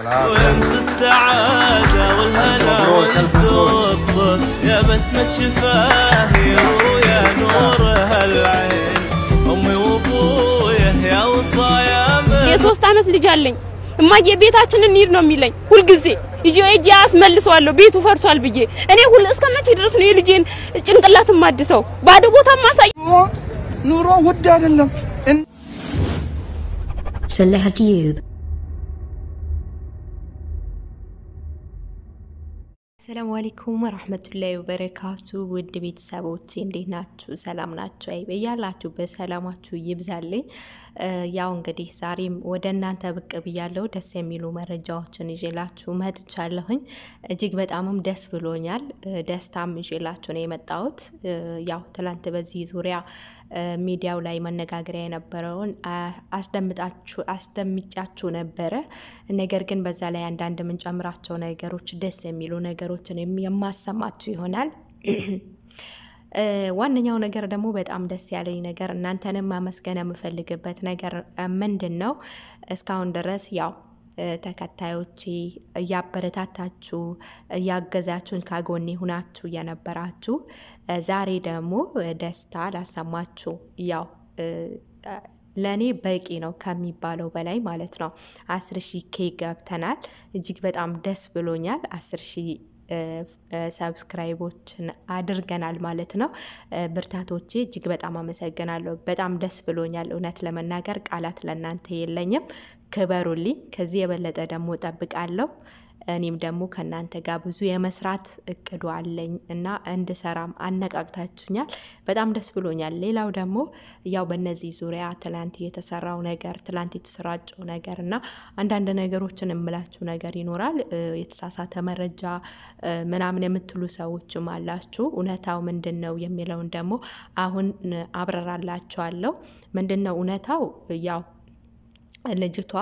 وانت السعادة والهنا والذوق يا بسمة شفاهي ويا نور هالعين أمي وأبويا يا وصايا من 3 ዓመት ልጅ አለኝ እማዬ ቤታችንን እንሂድ ነው የሚለኝ ሁሉ ጊዜ ይጄ አስመልሰዋለሁ ቤቱ ፈርሷል ብዬ እኔ ሁሉ እስከመቼ ድረስ ነው የልጄን ጭንቅላት ማድሰው ባዶ ቦታ ማሳይ ኑሮ ውድ አይደለም ሰላህቲዩብ السلام عليكم ورحمة الله وبركاته ود بيت سابوتي እንዴት ናችሁ ሰላም ናችሁ አይ በያላችሁ በሰላማችሁ ይብዛልኝ ያው እንግዲህ ዛሬም ወደ እናንተ ብቅ ብያለሁ ደስ የሚሉ መረጃዎችን ይዤላችሁ መጥቻለሁኝ እጅግ በጣምም ደስ ብሎኛል ደስታም ይዤላችሁ ነው የመጣሁት ያው ትላንት በዚህ ዙሪያ ሚዲያው ላይ መነጋገሪያ የነበረውን አስደምጫችሁ ነበር ነገር ግን በዛ ላይ አንዳንድ ምን ጨምራቸው ነገሮች ደስ የሚሉ ነገሮችን የማሰማችሁ ይሆናል ዋንኛው ነገር ደግሞ በጣም ደስ ያለኝ ነገር እናንተንም ማመስገን የምፈልግበት ነገር ምንድነው እስካሁን ድረስ ያው ተከታዮቼ ያበረታታችሁ ያገዛችሁን ካጎኔ ሆናችሁ የነበራችሁ ዛሬ ደግሞ ደስታ ላሰማችሁ ያው ለኔ በቂ ነው ከሚባለው በላይ ማለት ነው 10000 ኬ ገብተናል እጅግ በጣም ደስ ብሎኛል 10000 ሰብስክራይቦችን አድርገናል ማለት ነው ብርታቶቼ እጅግ በጣም አመሰግናለሁ በጣም ደስ ብሎኛል እውነት ለመናገር ቃላት ለናንተ የለኝም ከበሩልኝ ከዚህ የበለጠ ደግሞ ተጠብቃለሁ እኔም ደግሞ ከናንተ ጋር ብዙ የመስራት እቅዱ አለኝ እና እንድሰራም አነቃቅታችሁኛል በጣም ደስ ብሎኛል ሌላው ደግሞ ያው በእነዚህ ዙሪያ ትላንት የተሰራው ነገር ትላንት የተሰራጨው ነገርና አንዳንድ ነገሮችን እምላችሁ ነገር ይኖራል የተሳሳተ መረጃ ምናምን የምትሉ ሰዎችም አላችሁ እውነታው ምንድነው የሚለውን ደግሞ አሁን አብራራላችኋለሁ ምንድነው እውነታው ያው ልጅቷ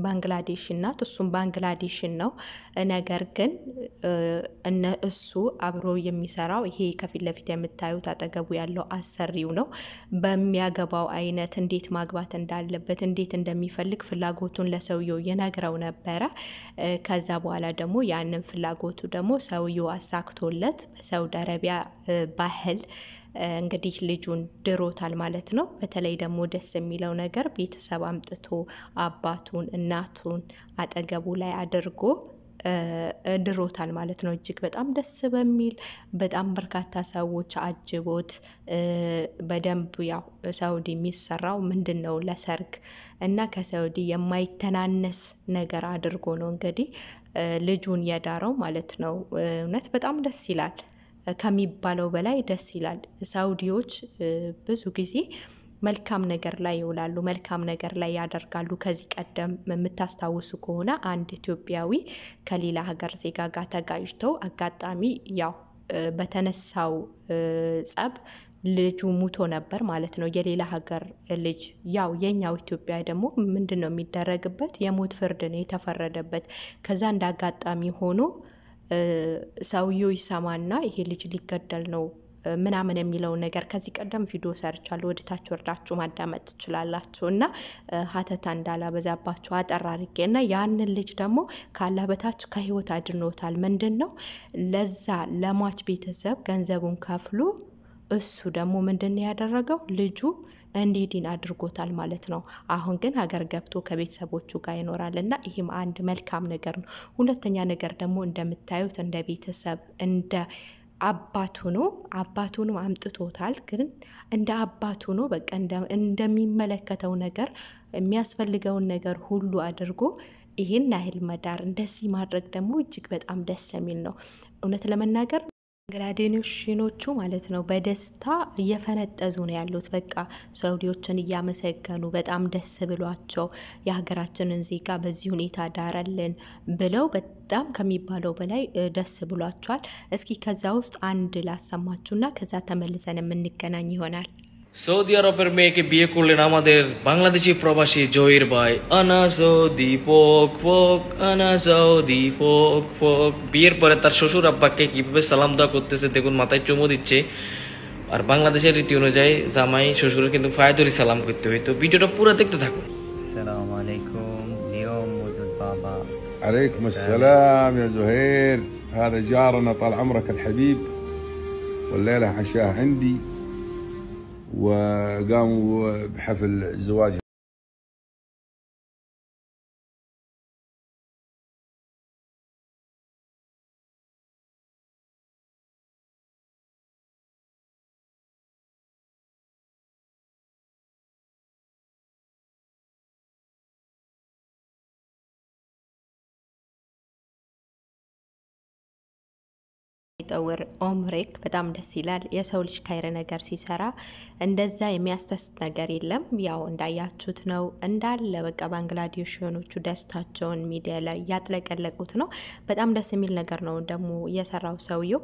ባንግላዴሽ እናት እሱም ባንግላዴሽ ነው ነገር ግን እሱ አብሮ የሚሰራው ይሄ ከፊት ለፊት የምታዩት አጠገቡ ያለው አሰሪው ነው በሚያገባው አይነት እንዴት ማግባት እንዳለበት እንዴት እንደሚፈልግ ፍላጎቱን ለሰውየው የነገረው ነበር ከዛ በኋላ ደግሞ ያንን ፍላጎቱ ደግሞ ሰውየው አሳክቶለት በሳውዲ አረቢያ ባህል እንግዲህ ልጁን ድሮታል ማለት ነው በተለይ ደግሞ ደስ የሚለው ነገር ቤተሰብ አምጥቶ አባቱን እናቱን አጠገቡ ላይ አድርጎ ድሮታል ማለት ነው እጅግ በጣም ደስ በሚል በጣም በርካታ ሰዎች አጅቦት በደንብ ያው ሳውዲ የሚሰራው ምንድነው ለሰርግ እና ከሳውዲ የማይተናነስ ነገር አድርጎ ነው እንግዲህ ልጁን ያዳረው ማለት ነው እውነት በጣም ደስ ይላል ከሚባለው በላይ ደስ ይላል ሳውዲዎች ብዙ ጊዜ መልካም ነገር ላይ ይውላሉ መልካም ነገር ላይ ያደርጋሉ ከዚህ ቀደም የምታስታውሱ ከሆነ አንድ ኢትዮጵያዊ ከሌላ ሀገር ዜጋ ጋር ተጋጭተው አጋጣሚ ያው በተነሳው ጸብ ልጁ ሙቶ ነበር ማለት ነው የሌላ ሀገር ልጅ ያው የኛው ኢትዮጵያ ደግሞ ምንድነው የሚደረግበት የሞት ፍርድ ነው የተፈረደበት ከዛ እንዳጋጣሚ ሆኖ ሰውየው ይሰማና ይሄ ልጅ ሊገደል ነው ምናምን የሚለው ነገር ከዚህ ቀደም ቪዲዮ ሰርቻለሁ ወደታች ወርዳችሁ ማዳመጥ ትችላላችሁና ሀተታ እንዳላበዛባችሁ አጠራርጌና ያንን ልጅ ደግሞ ካላ በታች ከህይወት አድኖታል ምንድነው ለዛ ለማች ቤተሰብ ገንዘቡን ከፍሎ እሱ ደግሞ ምንድነው ያደረገው ልጁ እንዲዲን አድርጎታል ማለት ነው አሁን ግን ሀገር ገብቶ ከቤተሰቦቹ ጋር ይኖራልና ይሄም አንድ መልካም ነገር ነው ሁለተኛ ነገር ደግሞ እንደምታዩት እንደ ቤተሰብ እንደ አባቱን አምጥቶታል ግን እንደ አባቱ ነው በቃ እንደሚመለከተው ነገር የሚያስፈልገው ነገር ሁሉ አድርጎ ይሄን ያህል መዳር እንደዚህ ማድረግ ደግሞ እጅግ በጣም ደስ የሚል ነው እውነት ለመናገር ባንግላዴሾቹ ማለት ነው በደስታ እየፈነጠዙ ነው ያሉት በቃ ሳውዲዎችን ያመሰገኑ በጣም ደስ ብሏቸው የሀገራችንን ዜጋ በዚህ ሁኔታ ዳራለን ብለው በጣም ከሚባለው በላይ ደስ ብሏቸዋል እስኪ ከዛ ውስጥ አንድ ላሰማችሁና ከዛ ተመልሰን የምንገናኝ ይሆናል সৌদি আরবের মেয়েকে বিয়ে করলেন আমাদের বাংলাদেশি প্রবাসী জহির ভাই আনা সৌদি ফোক ফোক আনা সৌদি ফোক ফোক বিয়ের পরে তার শ্বশুর আব্বাকে কিভাবে সালাম দোয়া করতেছে দেখুন মাথায় চুমু দিচ্ছে আর বাংলাদেশের রীতি অনুযায়ী জামাই শ্বশুরের কিন্তু পায়ে ধরে সালাম করতে হয় তো ভিডিওটা পুরো দেখতে থাকুন আসসালামু আলাইকুম নিয়ম মজুদ বাবা عليكم السلام يا زهير. هذا جارنا طال عمرك الحبيب، والليلة عشاء عندي وقاموا بحفل الزواج. يطور عمرك በጣም ደስ ይላል። የሰው ልጅ ካይረ ነገር ሲሰራ እንደዛ የሚያስተስት ነገር የለም። ያው እንዳያችሁት ነው እንዳለ በቃ ባንግላዴሽኖቹ ደስታቸውን ሚዲያ ላይ ያጥለቀለቁት ነው። በጣም ደስ የሚል ነገር ነው ደግሞ የሰራው ሰውየው።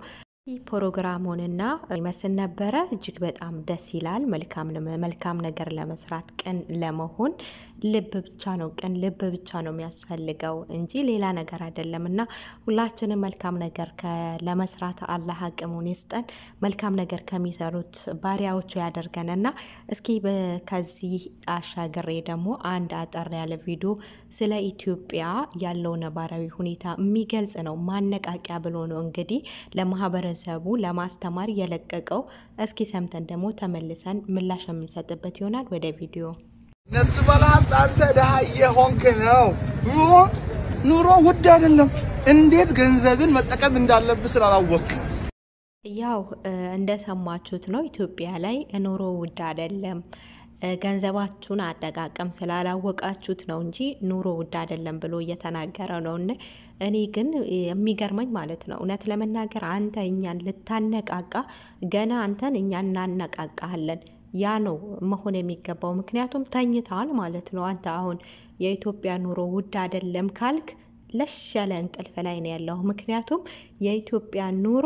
ፕሮግራሙንና ይመስል ነበረ። እጅግ በጣም ደስ ይላል። መልካም ነገር ለመስራት ቅን ለመሆን ልብ ብቻ ነው ቅን ልብ ብቻ ነው የሚያስፈልገው እንጂ ሌላ ነገር አይደለምና ሁላችንም መልካም ነገር ለመስራት አላህ አቅሙን ይስጠን። መልካም ነገር ከሚሰሩት ባሪያዎቹ ያደርገንና እስኪ ከዚህ አሻገሬ ደግሞ አንድ አጠር ያለ ቪዲዮ ስለ ኢትዮጵያ ያለው ነባራዊ ሁኔታ የሚገልጽ ነው። ማነቃቂያ ብሎ ነው እንግዲህ ለማህበረሰቡ ለማስተማር የለቀቀው። እስኪ ሰምተን ደግሞ ተመልሰን ምላሽ የምንሰጥበት ይሆናል። ወደ ቪዲዮ ነስ ባላህ አንተ ደሃ የሆንክ ነው። ኑሮ ውድ አይደለም። እንዴት ገንዘብን መጠቀም እንዳለብህ ስላላወቅክ ያው እንደሰማችሁት ነው። ኢትዮጵያ ላይ ኑሮ ውድ አይደለም። ገንዘባችሁን አጠቃቀም ስላላወቃችሁት ነው እንጂ ኑሮ ውድ አይደለም ብሎ እየተናገረ ነው። እኔ ግን የሚገርመኝ ማለት ነው እውነት ለመናገር አንተ እኛን ልታነቃቃ ገና አንተን እኛን እናነቃቃለን። ያ ነው መሆን የሚገባው። ምክንያቱም ተኝታል ማለት ነው። አንተ አሁን የኢትዮጵያ ኑሮ ውድ አይደለም ካልክ ለሽ ያለ እንቅልፍ ላይ ነው ያለው። ምክንያቱም የኢትዮጵያ ኑሮ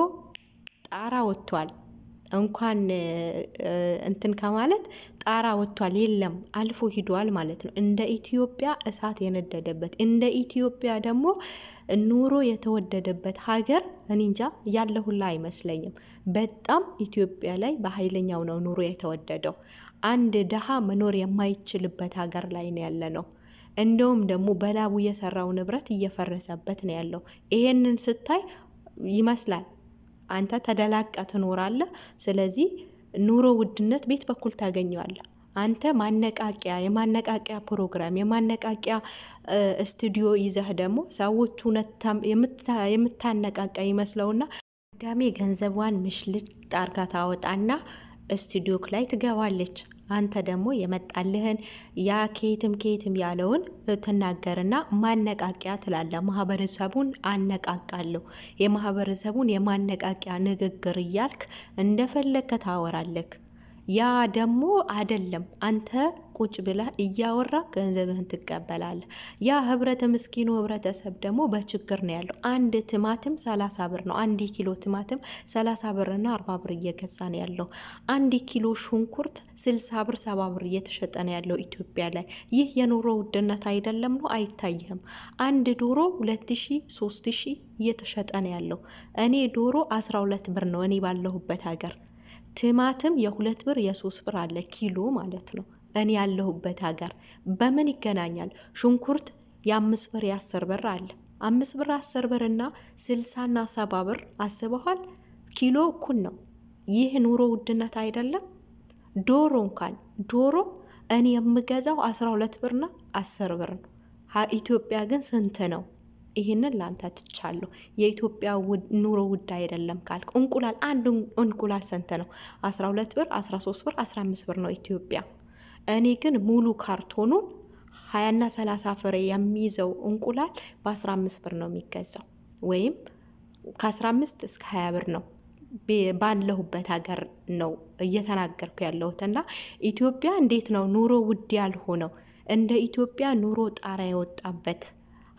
ጣራ ወጥቷል። እንኳን እንትን ከማለት ጣራ ወጥቷል የለም አልፎ ሂዷል ማለት ነው። እንደ ኢትዮጵያ እሳት የነደደበት እንደ ኢትዮጵያ ደግሞ ኑሮ የተወደደበት ሀገር እንጃ ያለ ሁላ አይመስለኝም። በጣም ኢትዮጵያ ላይ በኃይለኛው ነው ኑሮ የተወደደው። አንድ ደሃ መኖር የማይችልበት ሀገር ላይ ነው ያለነው። እንደውም ደግሞ በላቡ የሰራው ንብረት እየፈረሰበት ነው ያለው። ይሄንን ስታይ ይመስላል አንተ ተደላቀ ትኖራለህ። ስለዚህ ኑሮ ውድነት ቤት በኩል ታገኘዋለህ። አንተ የማነቃቂያ ፕሮግራም የማነቃቂያ ስቱዲዮ ይዘህ ደግሞ ሰዎቹ የምታነቃቃ ይመስለውና ዳሜ ገንዘቧን ምሽልጥ ጣርጋ ታወጣና ስቱዲዮ ላይ ትገባለች። አንተ ደግሞ የመጣልህን ያ ኬትም ያለውን ተናገርና ማነቃቂያ ትላለ። ማህበረሰቡን አነቃቃለሁ የማህበረሰቡን የማነቃቂያ ንግግር እያልክ እንደፈለከ ታወራለክ። ያ ደግሞ አይደለም። አንተ ቁጭ ብላ እያወራ ገንዘብህን ትቀበላለህ። ያ ምስኪኑ ህብረተሰብ ደግሞ በችግር ነው ያለው። አንድ ቲማቲም 30 ብር ነው። 1 ኪሎ ቲማቲም 30 ብርና 40 ብር እየገዛ ነው ያለው። 1 ኪሎ ሽንኩርት 60 ብር 70 ብር እየተሸጠ ነው ያለው ኢትዮጵያ ላይ። ይህ የኑሮ ውድነት አይደለም ነው? አይታየም? አንድ ዶሮ 2000 3000 እየተሸጠ ነው ያለው። እኔ ዶሮ 12 ብር ነው እኔ ባለሁበት ሀገር። ቲማቲም የ2 ብር የ3 ብር አለ ኪሎ ማለት ነው እኔ ያለሁበት ሀገር። በምን ይገናኛል? ሽንኩርት የ5 ብር የ10 ብር አለ። 5 ብር 10 ብርና 60 እና 70 ብር አስበዋል? ኪሎ እኩል ነው። ይህ ኑሮ ውድነት አይደለም? ዶሮ እኔ የምገዛው 12 ብርና 10 ብር ነው። ኢትዮጵያ ግን ስንት ነው? ይሄንን ላንተ ትቻለሁ። የኢትዮጵያ ኑሮ ውድ አይደለም ካልክ እንቁላል አንድ እንቁላል ስንት ነው? 12 ብር 13 ብር 15 ብር ነው ኢትዮጵያ። እኔ ግን ሙሉ ካርቶኑን 20 እና 30 ፍሬ የሚይዘው እንቁላል በ15 ብር ነው የሚገዛው፣ ወይም ከ15 እስከ 20 ብር ነው ባለሁበት ሀገር ነው እየተናገርኩ ያለሁትና ኢትዮጵያ እንዴት ነው ኑሮ ውድ ያልሆነው? እንደ ኢትዮጵያ ኑሮ ጣራ የወጣበት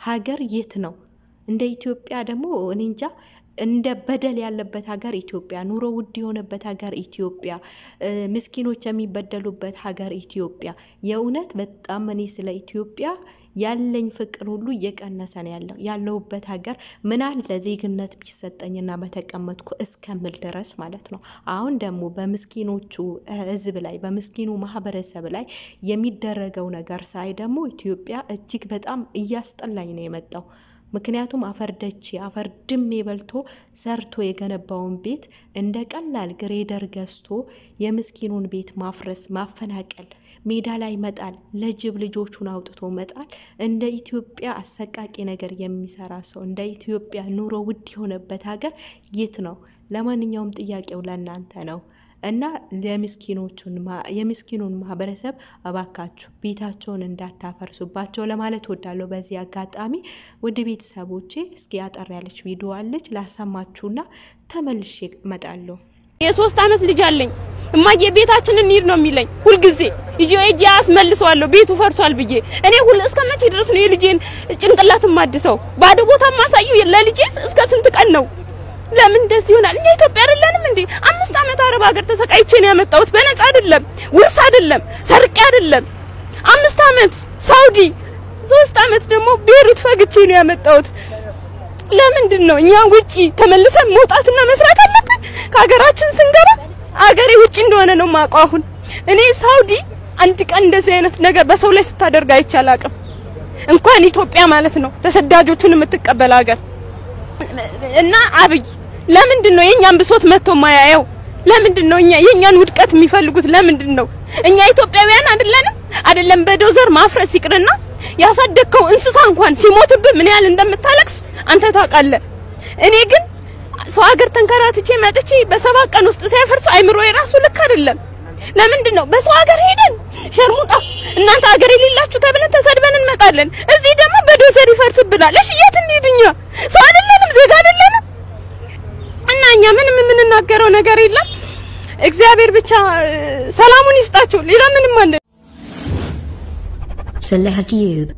ሀገር የት ነው? እንደ ኢትዮጵያ ደግሞ እኔ እንጃ እንደ በደል ያለበት ሀገር ኢትዮጵያ ኑሮ ውድ የሆነበት ሀገር ኢትዮጵያ ምስኪኖች የሚበደሉበት ሀገር ኢትዮጵያ የእውነት በጣም እኔ ስለ ኢትዮጵያ ያለኝ ፍቅር ሁሉ እየቀነሰ ነው ያለውበት ሀገር ምናል ለዜግነት ቢሰጠኝና በተቀመጥኩ እስከምል ድረስ ማለት ነው አሁን ደግሞ በምስኪኖቹ ህዝብ ላይ በምስኪኑ ማህበረሰብ ላይ የሚደረገው ነገር ሳይ ደግሞ ኢትዮጵያ እጅግ በጣም እያስጠላኝ ነው የመጣው ምክንያቱም አፈርደች አፈርድም ይበልቶ ሰርቶ የገነባውን ቤት እንደ ቀላል ግሬደር ገዝቶ የምስኪኑን ቤት ማፍረስ ማፈናቀል ሜዳ ላይ መጣል ለጅብ ልጆቹን አውጥቶ መጣል እንደ ኢትዮጵያ አሰቃቂ ነገር የሚሰራ ሰው እንደ ኢትዮጵያ ኑሮ ውድ የሆነበት ሀገር የት ነው ለማንኛውም ጥያቄው ለእናንተ ነው እና የምስኪኑን ማህበረሰብ አባካችሁ ቤታቸውን እንዳታፈርሱባቸው ለማለት ወዳለው በዚህ አጋጣሚ ወደ ቤተሰቦቼ እስኪ ያጠር ያለች ቪዲዮ አለች ላሰማችሁና ተመልሼ እመጣለሁ የ3 አመት ልጅ አለኝ እማዬ ቤታችንን እንሂድ ነው የሚለኝ ሁሉ ጊዜ ይጄ አስመልሰዋለሁ ቤቱ ፈርሷል ብዬ እኔ ሁሉ እስከመቼ ድረስ ነው የልጄን ጭንቅላት ማድሰው ባዶ ቦታ ማሳየው ለልጄ እስከ ስንት ቀን ነው ለምን እንደዚህ ይሆናል እኛ ኢትዮጵያ አይደለንም እንዴ 5 አመት አረብ ሀገር ተሰቃይቼ ነው ያመጣሁት በነፃ አይደለም ውርስ አይደለም ሰርቄ አይደለም 5 አመት ሳውዲ 3 አመት ደግሞ ቤሩት ፈግቼ ነው ያመጣሁት ለምንድን ነው እኛ ውጪ ተመልሰን መውጣትና መስራት አለብን ከሀገራችን ስንገባ አገሬ ውጪ እንደሆነ ነው ማውቀው አሁን እኔ ሳውዲ አንድ ቀን እንደዚህ አይነት ነገር በሰው ላይ ስታደርግ አይቻላቅም እንኳን ኢትዮጵያ ማለት ነው ተሰዳጆቹን የምትቀበል ሀገር እና አብይ ለምንድን ነው የኛን ብሶት መጥቶ ማያየው ለምንድን ነው የኛን ውድቀት የሚፈልጉት ለምንድን ነው እኛ ኢትዮጵያውያን አይደለም በዶዘር ማፍረስ ይቅርና ያሳደከው እንስሳ እንኳን ሲሞትብህ ምን ያህል እንደምታለቅስ አንተ ታውቃለህ እኔ ግን ሰው ሀገር ተንከራትቼ መጥቼ በ7 ቀን ውስጥ ሳይፈርሱ አይምሮ የራሱ ልክ አይደለም ለምንድን ነው በሰው ሀገር ሄደን ሸርሙጣ እናንተ ሀገር የሌላችሁ ተብለን ተሰድበን እንመጣለን እዚህ ደግሞ በዶዘር ይፈርስብናል እሺ የት እንሂድኛ ሰው አይደለንም ዜጋ አይደለንም እና እኛ ምንም የምንናገረው ነገር የለም እግዚአብሔር ብቻ ሰላሙን ይስጣችሁ ሌላ ምንም ማለት Salahatube